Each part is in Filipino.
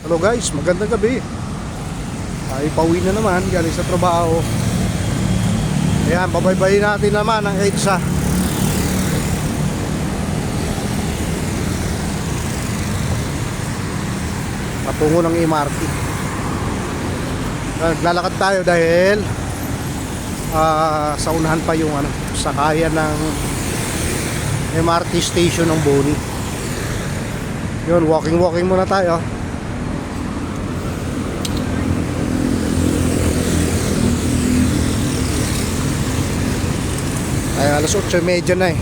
Hello guys, magandang gabi. Ay pauwi na naman galing sa trabaho. Ayan, babaybayin natin naman ang EDSA. Patungo ng MRT. Naglalakad tayo dahil sa unahan pa yung sakayan ng MRT station ng Boni. Yun, walking muna tayo. Ay, alas 8:30 na eh.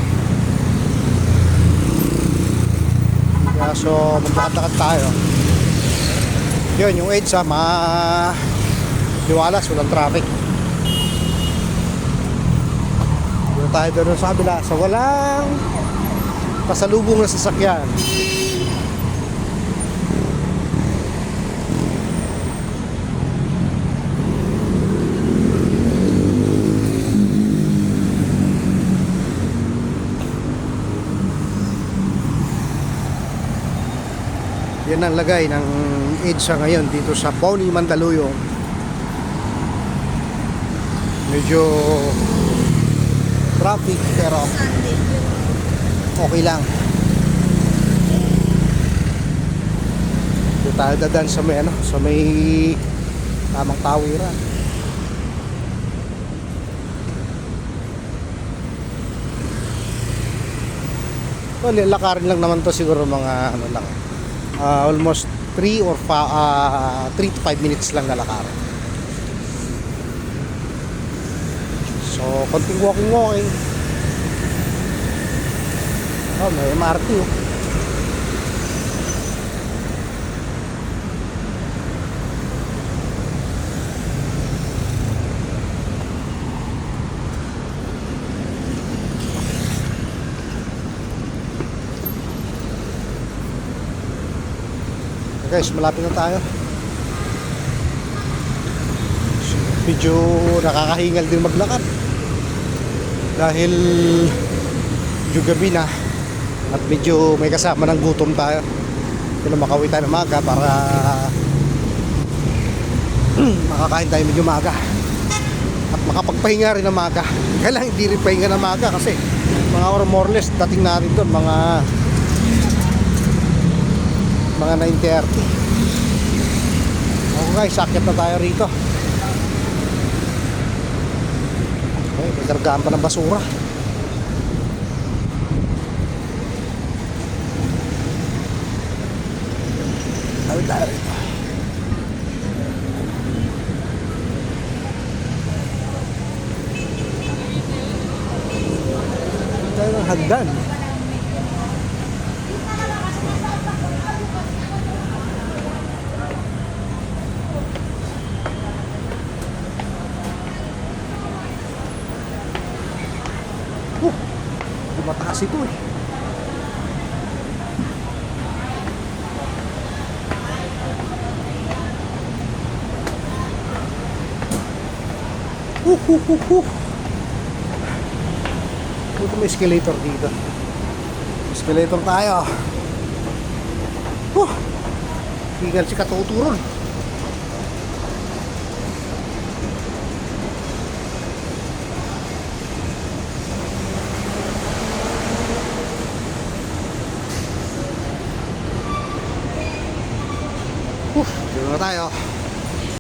Kaya so maglakad-lakad tayo. Yun, yung EDSA liwalas, walang traffic. Doon tayo doon sa kabila, sa walang pasalubong na sasakyan. Yan ang lagay ng EDSA ngayon dito sa Boni, Mandaluyong. Medyo traffic pero okay lang. Dito tayo dadan sa may tamang tawiran. So, lakarin lang naman to, siguro mga lang. Almost 3 to 5 minutes lang na lakarin. So, konting walking. Oh, may MRT oh. Guys, malapit na tayo. Medyo nakakahingal din maglakad dahil medyo gabi na at medyo may kasama ng gutom tayo. Kaya makauwi tayo ng maga para makakain tayo medyo maga at makapagpahinga rin ng maga. Kailangan hindi rin pahinga ng maga kasi mga more or less dating natin doon mga 9:30. Okay guys, sakit na tayo rito. Okay, may kargaan pa ng basura. Tawid tayo rito. Tayo ng hagdan. Mataas ito eh. Ito may escalator dito. Escalator tayo. Higal si katuturon. Dito na tayo.